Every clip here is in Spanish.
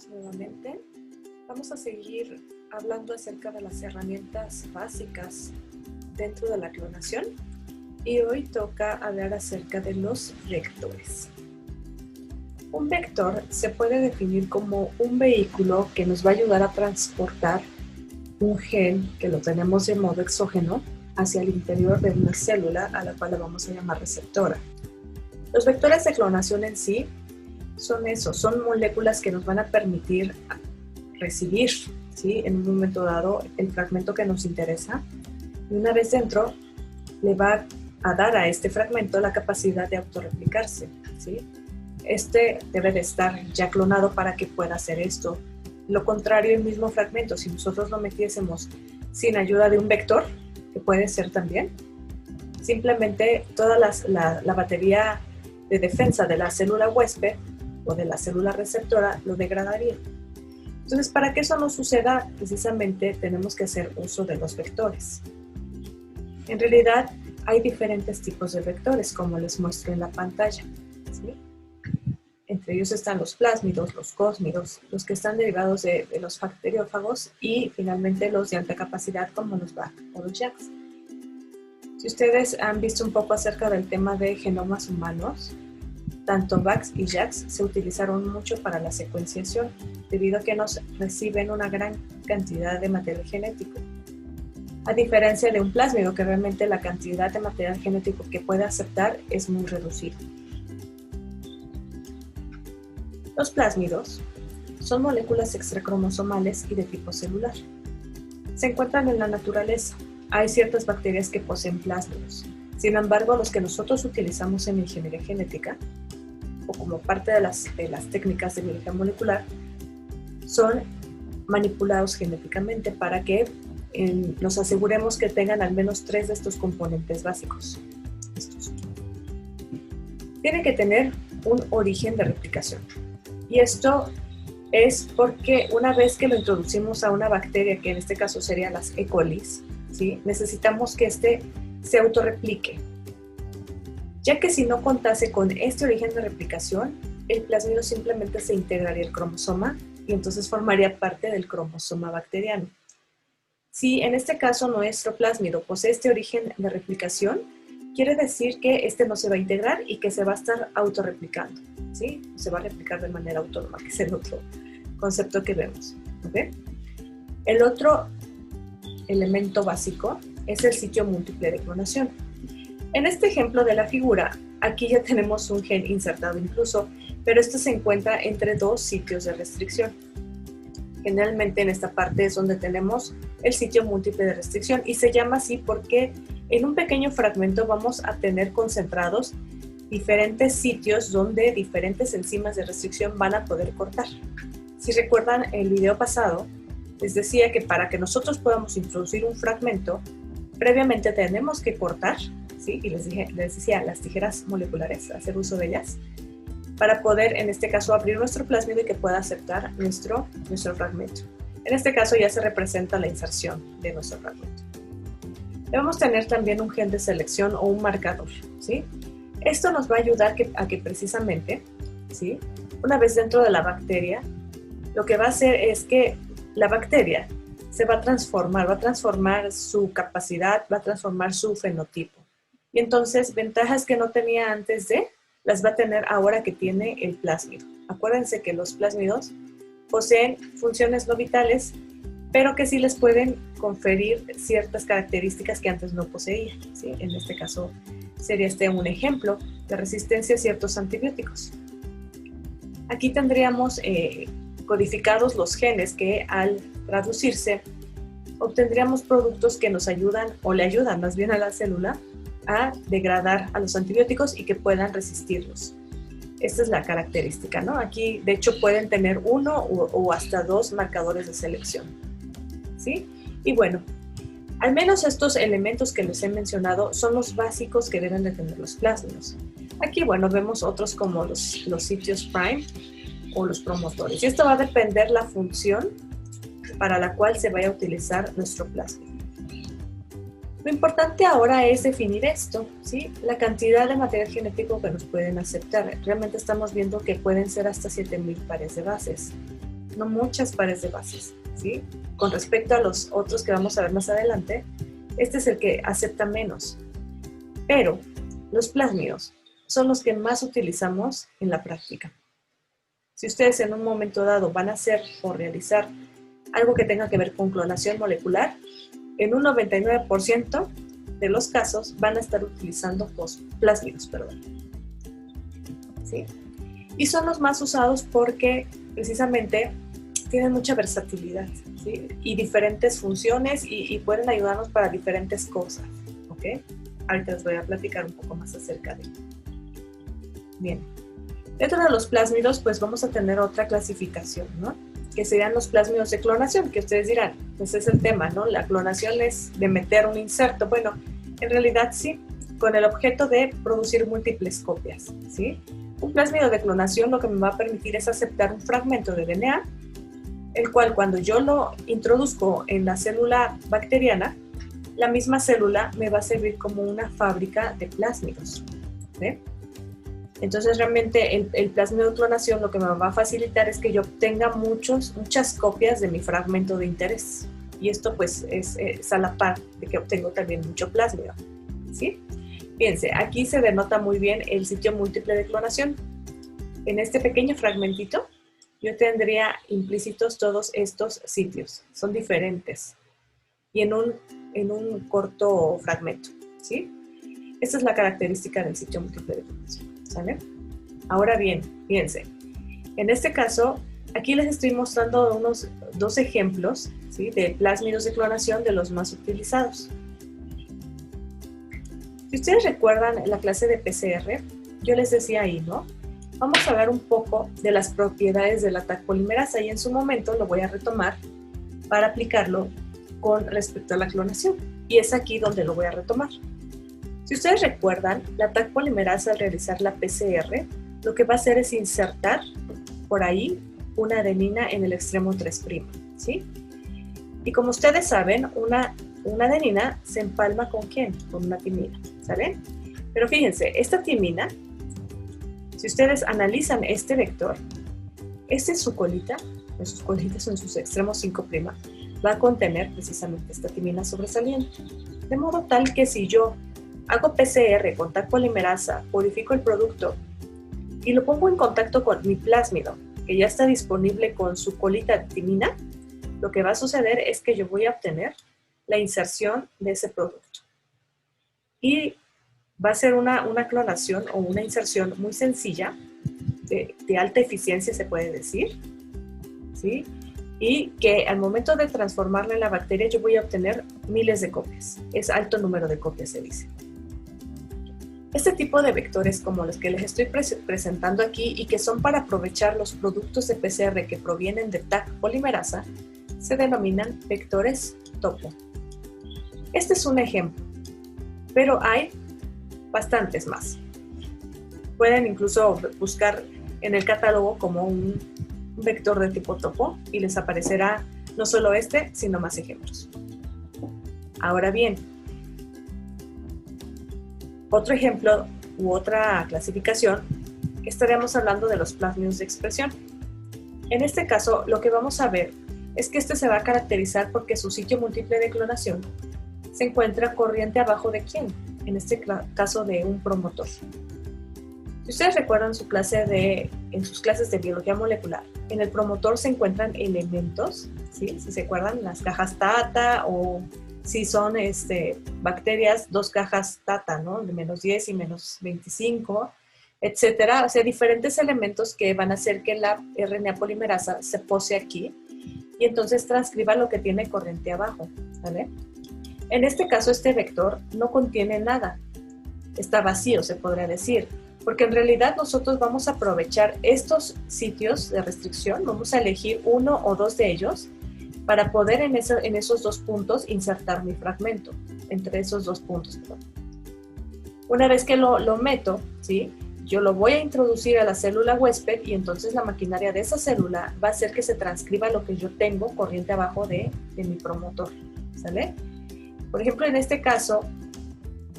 bienvenidos nuevamente. Vamos a seguir hablando acerca de las herramientas básicas dentro de la clonación y hoy toca hablar acerca de los vectores. Un vector se puede definir como un vehículo que nos va a ayudar a transportar un gen que lo tenemos de modo exógeno hacia el interior de una célula a la cual la vamos a llamar receptora. Los vectores de clonación en sí son eso, son moléculas que nos van a permitir recibir, ¿sí?, en un momento dado el fragmento que nos interesa, y una vez dentro le va a dar a este fragmento la capacidad de autorreplicarse, ¿sí? Este debe de estar ya clonado para que pueda hacer esto. Lo contrario, el mismo fragmento, si nosotros lo metiésemos sin ayuda de un vector, que puede ser también, simplemente toda la batería de defensa de la célula huésped o de la célula receptora lo degradaría. Entonces, para que eso no suceda, precisamente tenemos que hacer uso de los vectores. En realidad, hay diferentes tipos de vectores, como les muestro en la pantalla, ¿sí? Entre ellos están los plásmidos, los cósmidos, los que están derivados de los bacteriófagos y finalmente los de alta capacidad como los BAC o los JAKs. Si ustedes han visto un poco acerca del tema de genomas humanos, tanto BACs y JAKs se utilizaron mucho para la secuenciación, debido a que nos reciben una gran cantidad de material genético. A diferencia de un plásmido, que realmente la cantidad de material genético que puede aceptar es muy reducida. Los plásmidos son moléculas extracromosomales y de tipo celular. Se encuentran en la naturaleza. Hay ciertas bacterias que poseen plásmidos. Sin embargo, los que nosotros utilizamos en ingeniería genética, o como parte de las técnicas de biología molecular, son manipulados genéticamente para que nos aseguremos que tengan al menos 3 de estos componentes básicos. Tienen que tener un origen de replicación. Y esto es porque una vez que lo introducimos a una bacteria, que en este caso serían las E. coli, ¿sí?, necesitamos que éste se autorreplique. Ya que si no contase con este origen de replicación, el plásmido simplemente se integraría al cromosoma y entonces formaría parte del cromosoma bacteriano. Si en este caso nuestro plásmido posee este origen de replicación, quiere decir que este no se va a integrar y que se va a estar autorreplicando, ¿sí? Se va a replicar de manera autónoma, que es el otro concepto que vemos, ¿okay? El otro elemento básico es el sitio múltiple de clonación. En este ejemplo de la figura, aquí ya tenemos un gen insertado incluso, pero este se encuentra entre 2 sitios de restricción. Generalmente en esta parte es donde tenemos el sitio múltiple de restricción y se llama así porque en un pequeño fragmento vamos a tener concentrados diferentes sitios donde diferentes enzimas de restricción van a poder cortar. Si recuerdan el video pasado, les decía que para que nosotros podamos introducir un fragmento, previamente tenemos que cortar, ¿sí? Y les decía, las tijeras moleculares, hacer uso de ellas, para poder, en este caso, abrir nuestro plásmido y que pueda aceptar nuestro fragmento. En este caso ya se representa la inserción de nuestro fragmento. Debemos tener también un gen de selección o un marcador, ¿sí? Esto nos va a ayudar a que precisamente, ¿sí?, una vez dentro de la bacteria, lo que va a hacer es que la bacteria se va a transformar su capacidad, va a transformar su fenotipo. Y entonces, ventajas que no tenía antes las va a tener ahora que tiene el plásmido. Acuérdense que los plásmidos poseen funciones no vitales, pero que sí les pueden conferir ciertas características que antes no poseían, ¿sí? En este caso sería un ejemplo de resistencia a ciertos antibióticos. Aquí tendríamos codificados los genes que al traducirse obtendríamos productos que nos ayudan o le ayudan más bien a la célula a degradar a los antibióticos y que puedan resistirlos. Esta es la característica, ¿no? Aquí, de hecho, pueden tener 1 o hasta 2 marcadores de selección, ¿sí? Y bueno, al menos estos elementos que les he mencionado son los básicos que deben de tener los plásmidos. Aquí, bueno, vemos otros como los sitios prime o los promotores. Y esto va a depender la función para la cual se vaya a utilizar nuestro plásmido. Lo importante ahora es definir esto, ¿sí? La cantidad de material genético que nos pueden aceptar. Realmente estamos viendo que pueden ser hasta 7000 pares de bases. no muchas pares de bases, ¿sí? Con respecto a los otros que vamos a ver más adelante, este es el que acepta menos. Pero los plásmidos son los que más utilizamos en la práctica. Si ustedes en un momento dado van a hacer o realizar algo que tenga que ver con clonación molecular, en un 99% de los casos van a estar utilizando plásmidos, ¿sí? Y son los más usados porque precisamente tienen mucha versatilidad, ¿sí? Y diferentes funciones y pueden ayudarnos para diferentes cosas, ¿ok? Ahorita les voy a platicar un poco más acerca de ello. Bien, dentro de los plásmidos pues vamos a tener otra clasificación, ¿no? Que serían los plásmidos de clonación, que ustedes dirán, pues es el tema, ¿no? La clonación es de meter un inserto. Bueno, en realidad sí, con el objeto de producir múltiples copias, ¿sí? Un plásmido de clonación lo que me va a permitir es aceptar un fragmento de DNA, el cual cuando yo lo introduzco en la célula bacteriana, la misma célula me va a servir como una fábrica de plásmidos, ¿sí? Entonces realmente el plásmido de clonación lo que me va a facilitar es que yo obtenga muchas copias de mi fragmento de interés. Y esto pues es a la par de que obtengo también mucho plásmido, ¿sí? Fíjense, aquí se denota muy bien el sitio múltiple de clonación. En este pequeño fragmentito yo tendría implícitos todos estos sitios. Son diferentes. Y en un corto fragmento, ¿sí? Esta es la característica del sitio múltiple de clonación. ¿Sale? Ahora bien, fíjense, en este caso, aquí les estoy mostrando unos dos ejemplos, ¿sí? De plásmidos de clonación de los más utilizados. Si ustedes recuerdan la clase de PCR, yo les decía ahí, ¿no? Vamos a hablar un poco de las propiedades de la Taq polimerasa y en su momento lo voy a retomar para aplicarlo con respecto a la clonación. Y es aquí donde lo voy a retomar. Si ustedes recuerdan, la Taq polimerasa al realizar la PCR, lo que va a hacer es insertar por ahí una adenina en el extremo 3', ¿sí? Y como ustedes saben, una adenina se empalma ¿con quién? Con una timina, ¿sale? Pero fíjense, esta timina, si ustedes analizan este vector, este es su colita, en sus colitas o en sus extremos 5', va a contener precisamente esta timina sobresaliente. De modo tal que si yo hago PCR con Taq polimerasa, purifico el producto y lo pongo en contacto con mi plásmido, que ya está disponible con su colita de timina, lo que va a suceder es que yo voy a obtener la inserción de ese producto. Y va a ser una clonación o una inserción muy sencilla, de alta eficiencia se puede decir, ¿sí? Y que al momento de transformarla en la bacteria yo voy a obtener miles de copias. Es alto número de copias, se dice. Este tipo de vectores como los que les estoy presentando aquí y que son para aprovechar los productos de PCR que provienen de Taq polimerasa, se denominan vectores topo. Este es un ejemplo, pero hay bastantes más. Pueden incluso buscar en el catálogo como un vector de tipo topo y les aparecerá no solo este, sino más ejemplos. Ahora bien, otro ejemplo u otra clasificación, estaríamos hablando de los plásmidos de expresión. En este caso, lo que vamos a ver es que este se va a caracterizar porque su sitio múltiple de clonación se encuentra corriente abajo de ¿quién? En este caso de un promotor. Si ustedes recuerdan en sus clases de biología molecular, en el promotor se encuentran elementos, ¿sí? Si se acuerdan, las cajas Tata o si son bacterias, 2 cajas Tata, ¿no? De -10 y -25, etcétera. O sea, diferentes elementos que van a hacer que la RNA polimerasa se pose aquí y entonces transcriba lo que tiene corriente abajo, ¿vale? En este caso, este vector no contiene nada. Está vacío, se podría decir, porque en realidad nosotros vamos a aprovechar estos sitios de restricción, vamos a elegir 1 o 2 de ellos para poder en esos 2 puntos insertar mi fragmento, entre esos 2 puntos. Perdón. Una vez que lo meto, ¿sí? Yo lo voy a introducir a la célula huésped y entonces la maquinaria de esa célula va a hacer que se transcriba lo que yo tengo corriente abajo de mi promotor, ¿sale? Por ejemplo, en este caso,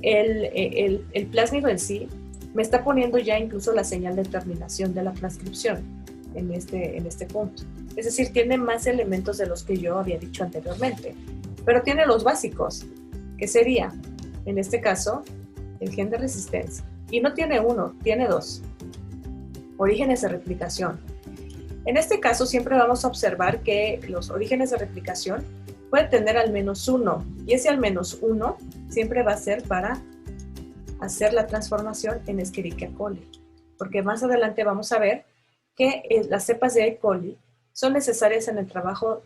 el plásmido en sí me está poniendo ya incluso la señal de terminación de la transcripción en este punto. Es decir, tiene más elementos de los que yo había dicho anteriormente, pero tiene los básicos, que sería, en este caso, el gen de resistencia. Y no tiene uno, tiene dos. Orígenes de replicación. En este caso siempre vamos a observar que los orígenes de replicación pueden tener al menos uno, y ese al menos uno siempre va a ser para hacer la transformación en Escherichia coli, porque más adelante vamos a ver que las cepas de E. coli son necesarias en el trabajo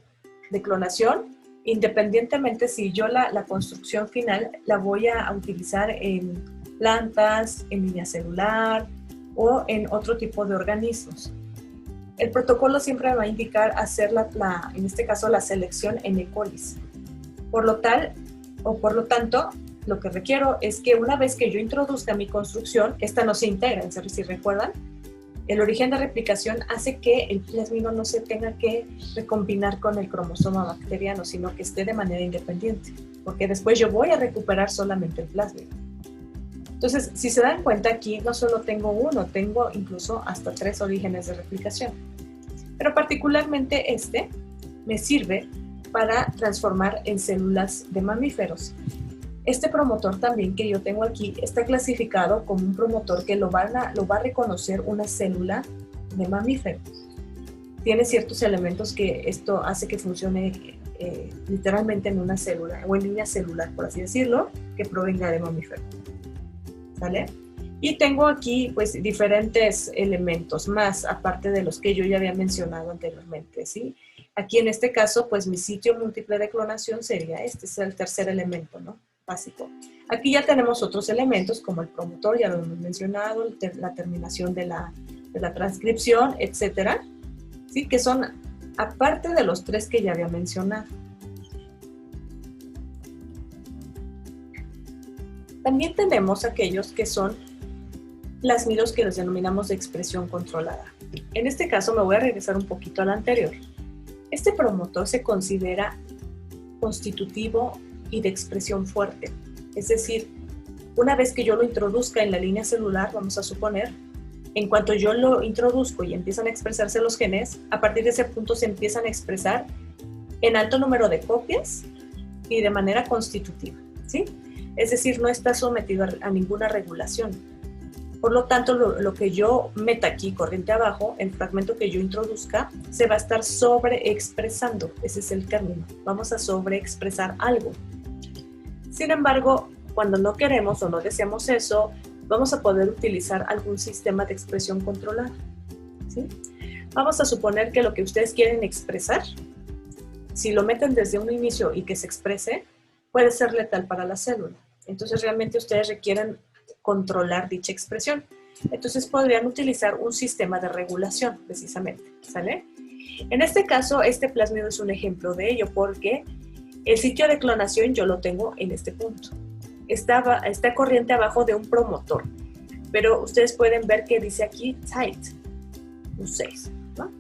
de clonación, independientemente si yo la construcción final la voy a utilizar en plantas, en línea celular o en otro tipo de organismos. El protocolo siempre va a indicar hacer en este caso la selección en E. coli. Por lo tanto, lo que requiero es que una vez que yo introduzca mi construcción, esta no se integra. Si recuerdan, el origen de replicación hace que el plásmido no se tenga que recombinar con el cromosoma bacteriano, sino que esté de manera independiente, porque después yo voy a recuperar solamente el plásmido. Entonces, si se dan cuenta, aquí no solo tengo uno, tengo incluso hasta 3 orígenes de replicación. Pero particularmente este me sirve para transformar en células de mamíferos. Este promotor también que yo tengo aquí está clasificado como un promotor que lo va a reconocer una célula de mamífero. Tiene ciertos elementos que esto hace que funcione literalmente en una célula o en línea celular, por así decirlo, que provenga de mamífero. ¿Sale? Y tengo aquí pues diferentes elementos más, aparte de los que yo ya había mencionado anteriormente, ¿sí? Aquí en este caso, pues mi sitio múltiple de clonación sería este, es el tercer elemento, ¿no? Básico. Aquí ya tenemos otros elementos como el promotor, ya lo hemos mencionado, la terminación de la transcripción, etcétera, ¿sí? Que son aparte de los 3 que ya había mencionado. También tenemos aquellos que son plásmidos que los denominamos de expresión controlada. En este caso me voy a regresar un poquito al anterior. Este promotor se considera constitutivo y de expresión fuerte. Es decir, una vez que yo lo introduzca en la línea celular, vamos a suponer, en cuanto yo lo introduzco y empiezan a expresarse los genes, a partir de ese punto se empiezan a expresar en alto número de copias y de manera constitutiva, ¿sí? Es decir, no está sometido a ninguna regulación. Por lo tanto, lo que yo meta aquí, corriente abajo, el fragmento que yo introduzca, se va a estar sobreexpresando. Ese es el término. Vamos a sobreexpresar algo. Sin embargo, cuando no queremos o no deseamos eso, vamos a poder utilizar algún sistema de expresión controlada, ¿sí? Vamos a suponer que lo que ustedes quieren expresar, si lo meten desde un inicio y que se exprese, puede ser letal para la célula. Entonces realmente ustedes requieren controlar dicha expresión. Entonces podrían utilizar un sistema de regulación, precisamente, ¿sale? En este caso, este plásmido es un ejemplo de ello, porque el sitio de clonación yo lo tengo en este punto. Está corriente abajo de un promotor, pero ustedes pueden ver que dice aquí tight, un 6, ¿no?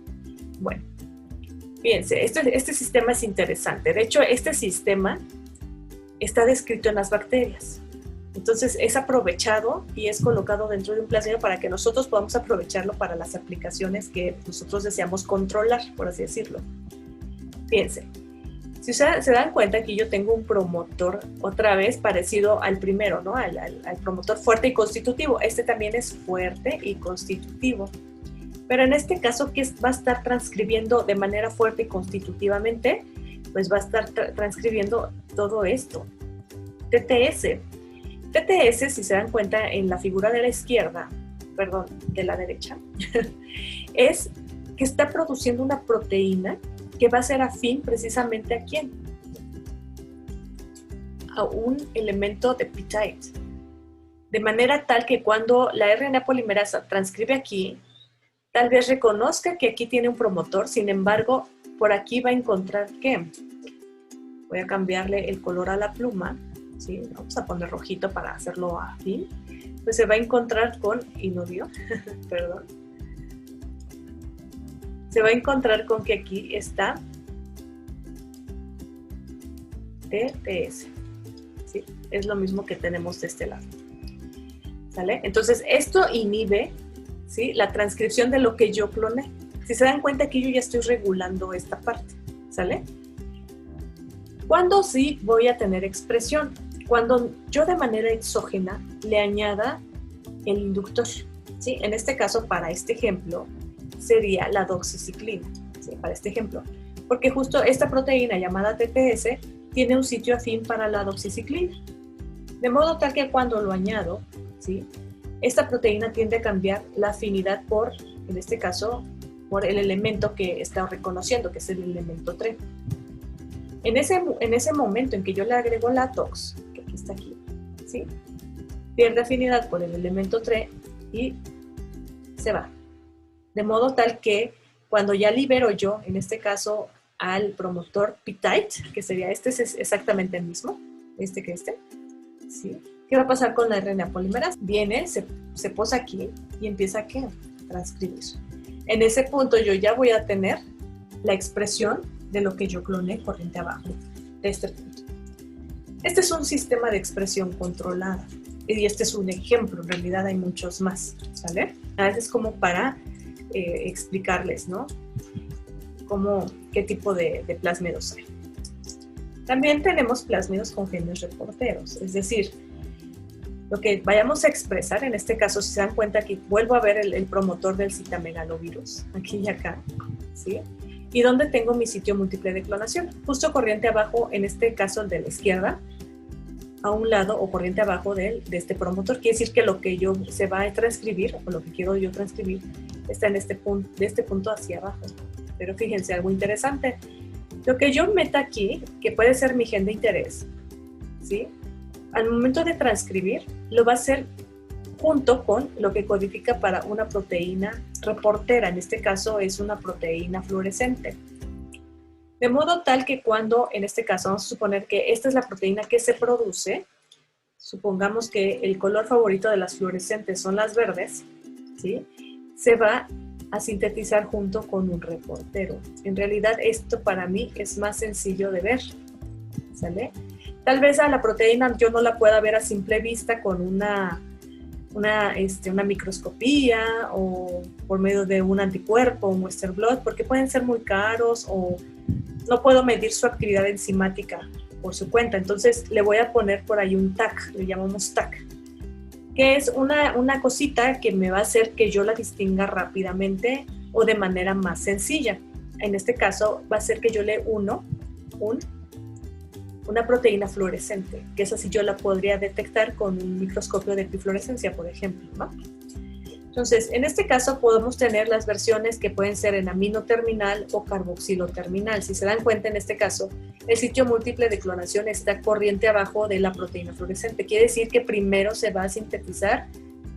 Bueno, fíjense, este sistema es interesante. De hecho, este sistema está descrito en las bacterias. Entonces es aprovechado y es colocado dentro de un plásmido para que nosotros podamos aprovecharlo para las aplicaciones que nosotros deseamos controlar, por así decirlo. Fíjense, si se dan cuenta que yo tengo un promotor otra vez parecido al primero, ¿no? Al promotor fuerte y constitutivo. Este también es fuerte y constitutivo. Pero en este caso, ¿qué va a estar transcribiendo de manera fuerte y constitutivamente? Pues va a estar transcribiendo todo esto. TTS. TTS, si se dan cuenta en la figura de la izquierda, perdón, de la derecha, es que está produciendo una proteína que va a ser afín precisamente ¿a quién? A un elemento de peptide. De manera tal que cuando la RNA polimerasa transcribe aquí, tal vez reconozca que aquí tiene un promotor, sin embargo, por aquí va a encontrar ¿qué? Voy a cambiarle el color a la pluma, ¿sí? Vamos a poner rojito para hacerlo afín. Pues se va a encontrar con, y no dio, perdón. Se va a encontrar con que aquí está TTS, ¿sí? Es lo mismo que tenemos de este lado, ¿sale? Entonces esto inhibe, ¿sí? La transcripción de lo que yo cloné. Si se dan cuenta que yo ya estoy regulando esta parte, ¿sale? ¿Cuándo sí voy a tener expresión? Cuando yo de manera exógena le añada el inductor, ¿sí? En este caso, para este ejemplo, sería la doxiciclina, ¿sí? Para este ejemplo. Porque justo esta proteína llamada TPS tiene un sitio afín para la doxiciclina. De modo tal que cuando lo añado, ¿sí? Esta proteína tiende a cambiar la afinidad por, en este caso, por el elemento que está reconociendo, que es el elemento 3. En ese momento en que yo le agrego la tox, que aquí está aquí, ¿sí? Pierde afinidad por el elemento 3 y se va. De modo tal que cuando ya libero yo, en este caso, al promotor peptide, que sería este, es exactamente el mismo, ¿sí? ¿Qué va a pasar con la RNA polimerasa? Viene, se posa aquí y empieza a transcribir. En ese punto yo ya voy a tener la expresión de lo que yo cloné corriente abajo de este punto. Este es un sistema de expresión controlada y este es un ejemplo, en realidad hay muchos más, ¿sale? A veces como para explicarles, ¿no? ¿Qué tipo de plásmidos hay? También tenemos plásmidos con genes reporteros, es decir, lo que vayamos a expresar, en este caso, si se dan cuenta que vuelvo a ver el promotor del citamegalovirus, aquí y acá, ¿sí? Y donde tengo mi sitio múltiple de clonación, justo corriente abajo, en este caso el de la izquierda, a un lado o corriente abajo de este promotor, quiere decir que lo que se va a transcribir, o lo que quiero yo transcribir, está en este punto, de este punto hacia abajo. Pero fíjense, algo interesante, lo que yo meta aquí, que puede ser mi gen de interés, ¿sí? Al momento de transcribir, lo va a hacer junto con lo que codifica para una proteína reportera, en este caso es una proteína fluorescente. De modo tal que cuando, en este caso, vamos a suponer que esta es la proteína que se produce, supongamos que el color favorito de las fluorescentes son las verdes, ¿sí? Se va a sintetizar junto con un reportero. En realidad esto para mí es más sencillo de ver, ¿sale? Tal vez a la proteína yo no la pueda ver a simple vista con una microscopía o por medio de un anticuerpo, un Western blot, porque pueden ser muy caros o no puedo medir su actividad enzimática por su cuenta. Entonces le voy a poner por ahí un tag, le llamamos tag, que es una cosita que me va a hacer que yo la distinga rápidamente o de manera más sencilla. En este caso va a ser que yo le uno una proteína fluorescente, que esa sí yo la podría detectar con un microscopio de epifluorescencia, por ejemplo, ¿no? Entonces, en este caso podemos tener las versiones que pueden ser en amino terminal o carboxilo terminal. Si se dan cuenta, en este caso, el sitio múltiple de clonación está corriente abajo de la proteína fluorescente. Quiere decir que primero se va a sintetizar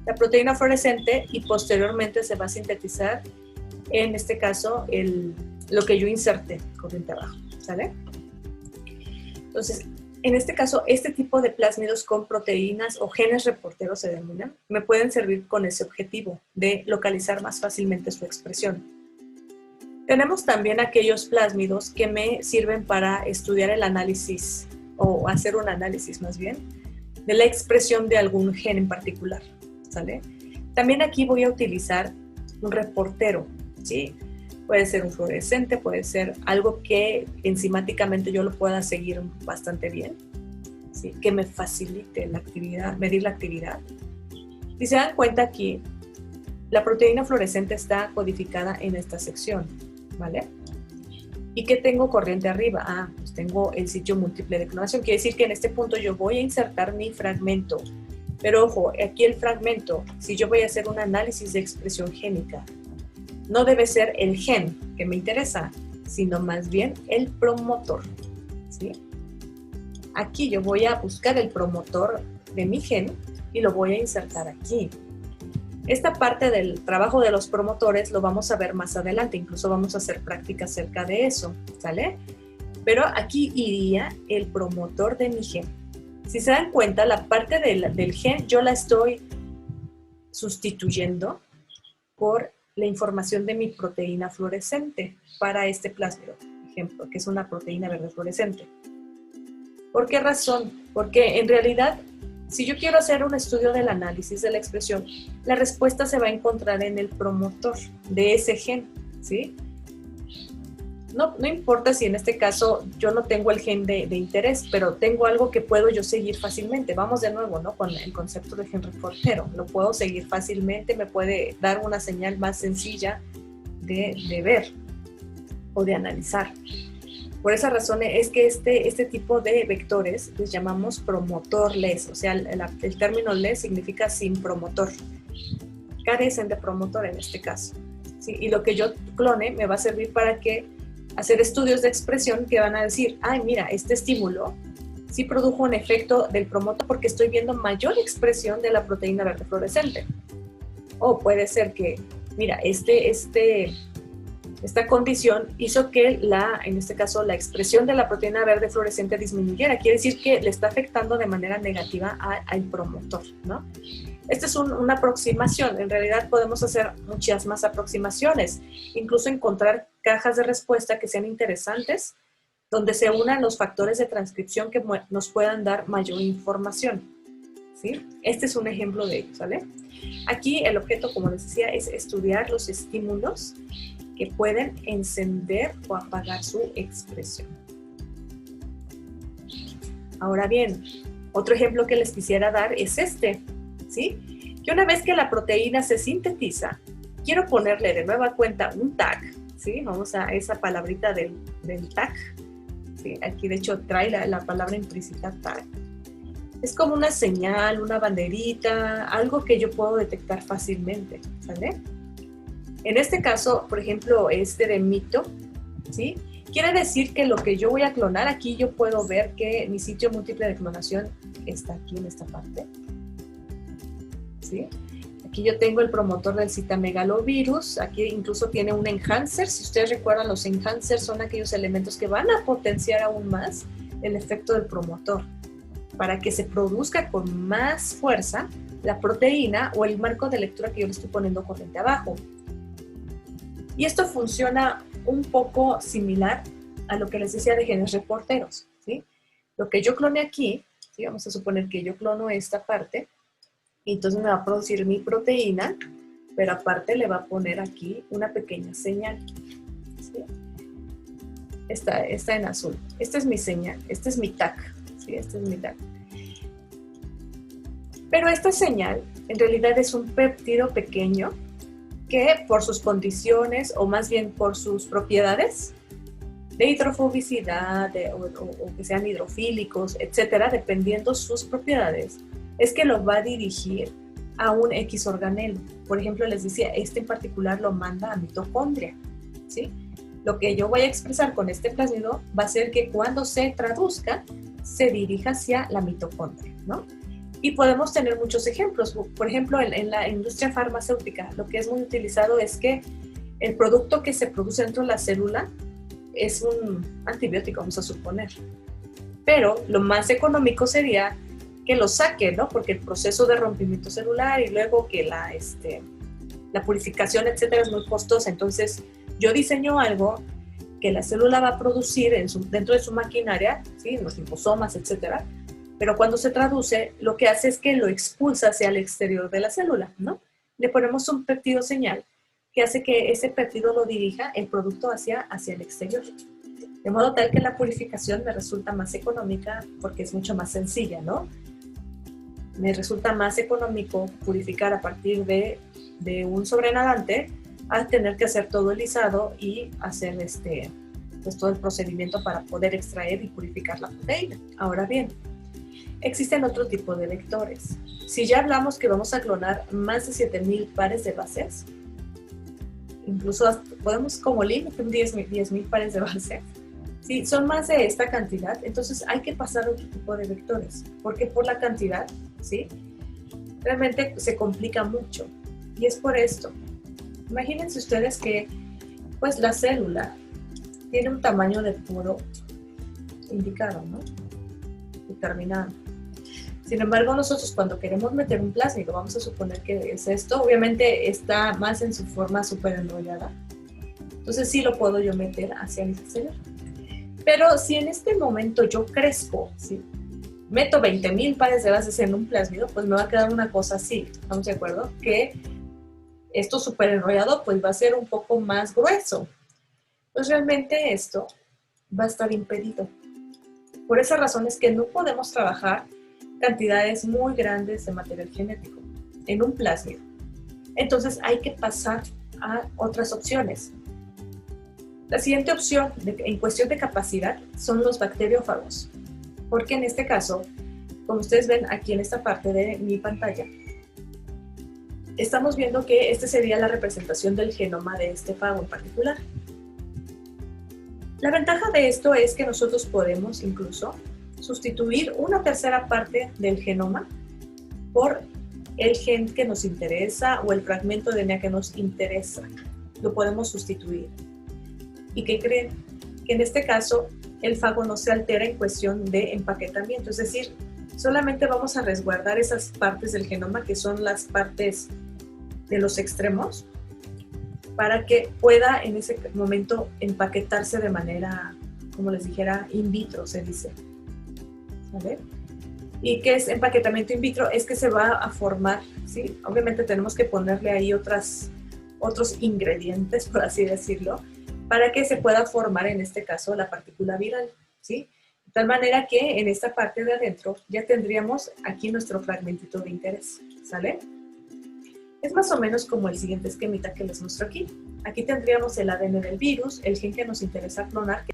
la proteína fluorescente y posteriormente se va a sintetizar, en este caso, lo que yo inserté corriente abajo, ¿sale? Entonces, en este caso, este tipo de plásmidos con proteínas o genes reporteros se denominan, me pueden servir con ese objetivo de localizar más fácilmente su expresión. Tenemos también aquellos plásmidos que me sirven para estudiar el análisis, o hacer un análisis más bien, de la expresión de algún gen en particular, ¿sale? También aquí voy a utilizar un reportero, ¿sí? Puede ser un fluorescente, puede ser algo que enzimáticamente yo lo pueda seguir bastante bien, ¿sí? Que me facilite la actividad, medir la actividad. Si se dan cuenta aquí, la proteína fluorescente está codificada en esta sección, ¿vale? ¿Y qué tengo corriente arriba? Pues tengo el sitio múltiple de clonación. Quiere decir que en este punto yo voy a insertar mi fragmento. Pero ojo, aquí el fragmento, si yo voy a hacer un análisis de expresión génica, no debe ser el gen que me interesa, sino más bien el promotor, ¿sí? Aquí yo voy a buscar el promotor de mi gen y lo voy a insertar aquí. Esta parte del trabajo de los promotores lo vamos a ver más adelante, incluso vamos a hacer práctica acerca de eso, ¿sale? Pero aquí iría el promotor de mi gen. Si se dan cuenta, la parte del gen yo la estoy sustituyendo por la información de mi proteína fluorescente para este plásmido, por ejemplo, que es una proteína verde fluorescente. ¿Por qué razón? Porque en realidad, si yo quiero hacer un estudio del análisis de la expresión, la respuesta se va a encontrar en el promotor de ese gen. ¿sí? No importa si en este caso yo no tengo el gen de interés, pero tengo algo que puedo yo seguir fácilmente. Vamos de nuevo, ¿no? Con el concepto de gen reportero. Lo puedo seguir fácilmente, me puede dar una señal más sencilla de ver o de analizar. Por esa razón es que este tipo de vectores les llamamos promotor-less, o sea, el término less significa sin promotor. Carecen de promotor en este caso, ¿sí? Y lo que yo clone me va a servir para hacer estudios de expresión que van a decir, ay, mira, este estímulo sí produjo un efecto del promotor porque estoy viendo mayor expresión de la proteína verde fluorescente. O puede ser que, mira, esta condición hizo que en este caso, la expresión de la proteína verde fluorescente disminuyera. Quiere decir que le está afectando de manera negativa al promotor, ¿no? Esta es una aproximación. En realidad podemos hacer muchas más aproximaciones. Incluso encontrar cajas de respuesta que sean interesantes, donde se unan los factores de transcripción que nos puedan dar mayor información, ¿sí? Este es un ejemplo de ello, ¿vale? Aquí el objeto, como les decía, es estudiar los estímulos que pueden encender o apagar su expresión. Ahora bien, otro ejemplo que les quisiera dar es este, ¿sí? Que una vez que la proteína se sintetiza, quiero ponerle de nueva cuenta un tag, ¿sí? Vamos a esa palabrita del tag, ¿sí? Aquí de hecho trae la palabra implícita tag. Es como una señal, una banderita, algo que yo puedo detectar fácilmente, ¿sale? En este caso, por ejemplo, de mito, ¿sí? Quiere decir que lo que yo voy a clonar, aquí yo puedo ver que mi sitio múltiple de clonación está aquí en esta parte, ¿sí? Aquí yo tengo el promotor del citomegalovirus, aquí incluso tiene un enhancer. Si ustedes recuerdan, los enhancers son aquellos elementos que van a potenciar aún más el efecto del promotor, para que se produzca con más fuerza la proteína o el marco de lectura que yo le estoy poniendo corriente abajo. Y esto funciona un poco similar a lo que les decía de genes reporteros, ¿sí? Lo que yo clone aquí, ¿sí? Vamos a suponer que yo clono esta parte, y entonces me va a producir mi proteína, pero aparte le va a poner aquí una pequeña señal, ¿sí? Está en azul. Esta es mi señal, este es mi tag, ¿sí? Este es mi tag. Pero esta señal en realidad es un péptido pequeño que por sus condiciones, o más bien por sus propiedades de hidrofobicidad o que sean hidrofílicos, etcétera, dependiendo sus propiedades, es que lo va a dirigir a un X organelo. Por ejemplo, les decía, este en particular lo manda a mitocondria, ¿sí? Lo que yo voy a expresar con este plásmido va a ser que cuando se traduzca, se dirija hacia la mitocondria, ¿no? Y podemos tener muchos ejemplos. Por ejemplo, en la industria farmacéutica, lo que es muy utilizado es que el producto que se produce dentro de la célula es un antibiótico, vamos a suponer. Pero lo más económico sería que lo saque, ¿no? Porque el proceso de rompimiento celular y luego que la purificación, etcétera, es muy costosa. Entonces, yo diseño algo que la célula va a producir dentro de su maquinaria, ¿sí? En los liposomas, etcétera. Pero cuando se traduce, lo que hace es que lo expulsa hacia el exterior de la célula, ¿no? Le ponemos un péptido señal que hace que ese péptido lo dirija el producto hacia el exterior. De modo tal que la purificación me resulta más económica porque es mucho más sencilla, ¿no? Me resulta más económico purificar a partir de un sobrenadante al tener que hacer todo el lisado y hacer pues todo el procedimiento para poder extraer y purificar la proteína. Ahora bien, existen otro tipo de vectores. Si ya hablamos que vamos a clonar más de 7,000 pares de bases, incluso podemos como límite 10,000 pares de bases. Si son más de esta cantidad, entonces hay que pasar a otro tipo de vectores, porque por la cantidad, ¿sí? Realmente se complica mucho. Y es por esto. Imagínense ustedes que pues la célula tiene un tamaño de poro indicado, ¿no? Determinado. Sin embargo, nosotros cuando queremos meter un plásmido, vamos a suponer que es esto, obviamente está más en su forma súper enrollada. Entonces sí lo puedo yo meter hacia el exterior. Pero si en este momento yo crezco, ¿sí? Meto 20,000 pares de bases en un plásmido, pues me va a quedar una cosa así, ¿estamos de acuerdo? Que Esto súper enrollado pues va a ser un poco más grueso. Pues realmente esto va a estar impedido. Por esa razón es que no podemos trabajar cantidades muy grandes de material genético en un plásmido. Entonces hay que pasar a otras opciones. La siguiente opción en cuestión de capacidad son los bacteriófagos, porque en este caso, como ustedes ven aquí en esta parte de mi pantalla, estamos viendo que esta sería la representación del genoma de este fago en particular. La ventaja de esto es que nosotros podemos incluso sustituir una tercera parte del genoma por el gen que nos interesa o el fragmento de DNA que nos interesa. Lo podemos sustituir. ¿Y qué creen? Que en este caso el fago no se altera en cuestión de empaquetamiento, es decir, solamente vamos a resguardar esas partes del genoma que son las partes de los extremos para que pueda en ese momento empaquetarse de manera, como les dijera, in vitro se dice. ¿Vale? ¿Y qué es empaquetamiento in vitro? Es que se va a formar, ¿sí? Obviamente tenemos que ponerle ahí otros ingredientes, por así decirlo, para que se pueda formar en este caso la partícula viral, ¿sí? De tal manera que en esta parte de adentro ya tendríamos aquí nuestro fragmentito de interés, ¿sale? Es más o menos como el siguiente esquemita que les muestro aquí. Aquí tendríamos el ADN del virus, el gen que nos interesa clonar,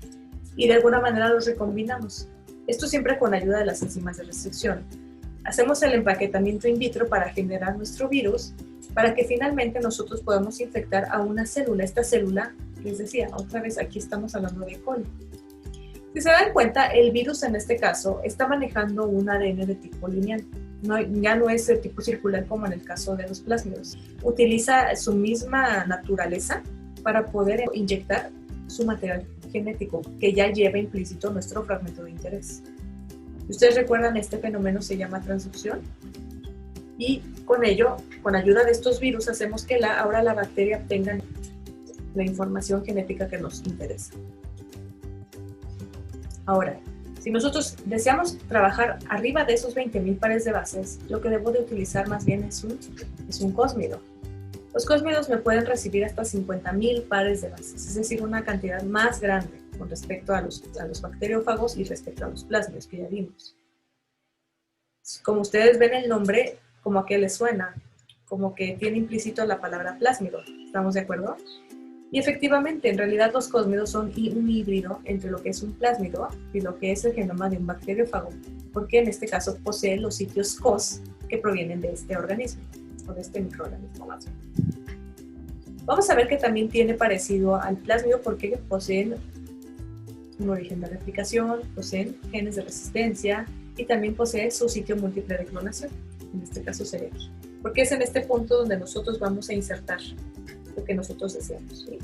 y de alguna manera los recombinamos. Esto siempre con ayuda de las enzimas de restricción. Hacemos el empaquetamiento in vitro para generar nuestro virus, para que finalmente nosotros podamos infectar a una célula. Esta célula, les decía, otra vez aquí estamos hablando de E. coli. Si se dan cuenta, el virus en este caso está manejando un ADN de tipo lineal. Ya no es de tipo circular como en el caso de los plásmidos. Utiliza su misma naturaleza para poder inyectar su material genético, que ya lleva implícito nuestro fragmento de interés. Si ustedes recuerdan, este fenómeno se llama transducción, y con ello, con ayuda de estos virus, hacemos que ahora la bacteria obtenga la información genética que nos interesa. Ahora, si nosotros deseamos trabajar arriba de esos 20.000 pares de bases, lo que debo de utilizar más bien es un cósmido. Los cósmidos me pueden recibir hasta 50.000 pares de bases, es decir, una cantidad más grande con respecto a los bacteriófagos y respecto a los plásmidos que ya vimos. Como ustedes ven el nombre, como a qué les suena, como que tiene implícito la palabra plásmido, ¿estamos de acuerdo? Y efectivamente, en realidad los cósmidos son un híbrido entre lo que es un plásmido y lo que es el genoma de un bacteriófago, porque en este caso posee los sitios COS que provienen de este organismo, o de este microorganismo más bien. Vamos a ver que también tiene parecido al plásmido porque poseen un origen de replicación, poseen genes de resistencia y también posee su sitio múltiple de clonación, en este caso sería aquí, porque es en este punto donde nosotros vamos a insertar lo que nosotros deseamos, ¿sí?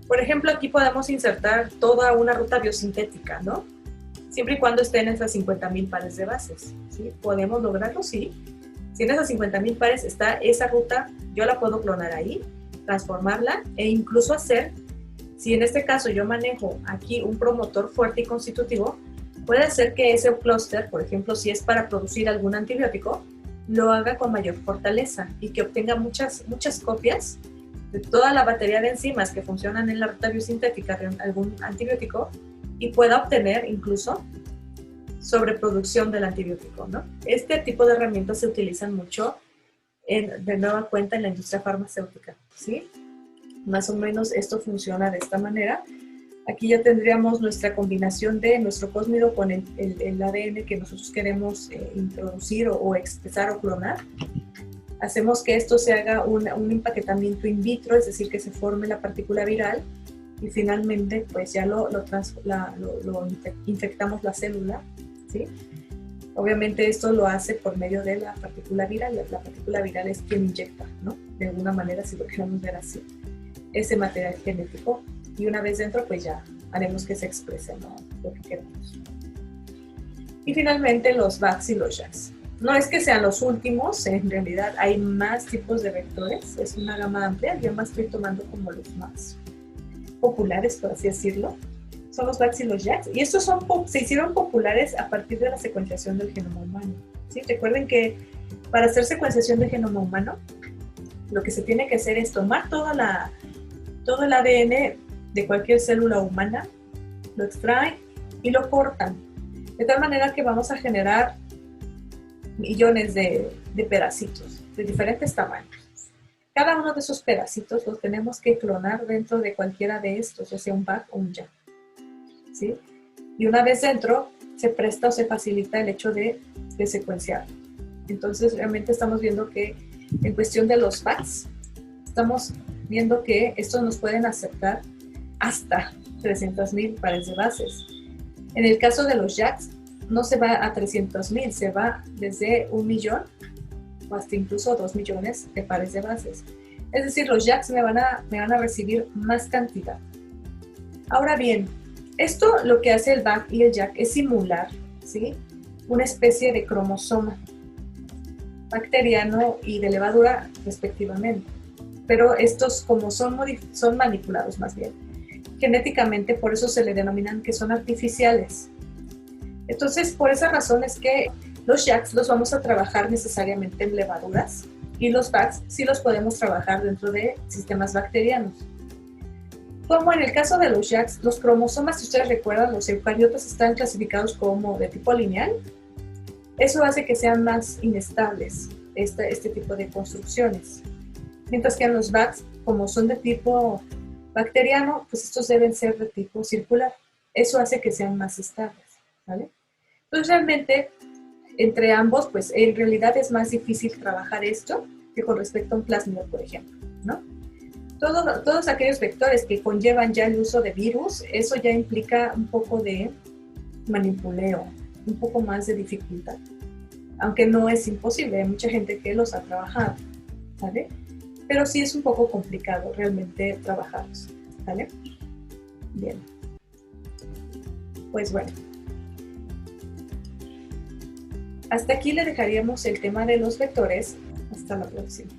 Por ejemplo, aquí podemos insertar toda una ruta biosintética, ¿no? Siempre y cuando estén en esas 50.000 pares de bases, ¿sí? ¿Podemos lograrlo? Sí. Si en esas 50.000 pares está esa ruta, yo la puedo clonar ahí, transformarla e incluso hacer, si en este caso yo manejo aquí un promotor fuerte y constitutivo, puede hacer que ese clúster, por ejemplo, si es para producir algún antibiótico, lo haga con mayor fortaleza y que obtenga muchas copias de toda la batería de enzimas que funcionan en la ruta biosintética de algún antibiótico y pueda obtener incluso sobreproducción del antibiótico, ¿no? Este tipo de herramientas se utilizan mucho de nueva cuenta en la industria farmacéutica, ¿sí? Más o menos esto funciona de esta manera. Aquí ya tendríamos nuestra combinación de nuestro cósmido con el ADN que nosotros queremos introducir o expresar o clonar. Hacemos que esto se haga un empaquetamiento in vitro, es decir, que se forme la partícula viral y finalmente pues ya lo infectamos la célula, ¿sí? Obviamente esto lo hace por medio de la partícula viral. La partícula viral es quien inyecta, ¿no? De alguna manera, si lo queremos ver así, ese material genético. Y una vez dentro, pues ya haremos que se exprese, ¿no?, lo que queremos. Y finalmente los VACs y los JAKs. No es que sean los últimos, en realidad hay más tipos de vectores, es una gama amplia, yo más estoy tomando como los más populares, por así decirlo. Son los VACs y los JAKs, y estos se hicieron populares a partir de la secuenciación del genoma humano, ¿sí? Recuerden que para hacer secuenciación del genoma humano, lo que se tiene que hacer es tomar todo el ADN de cualquier célula humana, lo extraen y lo cortan, de tal manera que vamos a generar millones de pedacitos de diferentes tamaños. Cada uno de esos pedacitos los tenemos que clonar dentro de cualquiera de estos, ya sea un BAC o un JAK, ¿sí? Y una vez dentro, se presta o se facilita el hecho de secuenciar. Entonces, realmente estamos viendo que en cuestión de los BACs, estamos viendo que estos nos pueden aceptar hasta 300,000 pares de bases. En el caso de los JAKs, no se va a 300,000, se va desde 1,000,000 o hasta incluso 2 millones de pares de bases. Es decir, los JAKs me van a recibir más cantidad. Ahora bien, esto lo que hace el BAC y el JAK es simular, ¿sí?, una especie de cromosoma bacteriano y de levadura respectivamente. Pero estos, como son manipulados más bien genéticamente, por eso se le denominan que son artificiales. Entonces, por esa razón es que los JAKs los vamos a trabajar necesariamente en levaduras y los BACs sí los podemos trabajar dentro de sistemas bacterianos. Como en el caso de los JAKs, los cromosomas, si ustedes recuerdan, los eucariotas están clasificados como de tipo lineal. Eso hace que sean más inestables este tipo de construcciones. Mientras que en los BACs, como son de tipo bacteriano, pues estos deben ser de tipo circular. Eso hace que sean más estables, ¿vale? Entonces realmente, entre ambos, pues en realidad es más difícil trabajar esto que con respecto a un plásmido, por ejemplo, ¿no? Todos aquellos vectores que conllevan ya el uso de virus, eso ya implica un poco de manipuleo, un poco más de dificultad. Aunque no es imposible, hay mucha gente que los ha trabajado, ¿vale? Pero sí es un poco complicado realmente trabajarlos, ¿vale? Bien. Pues bueno. Hasta aquí le dejaríamos el tema de los vectores. Hasta la próxima.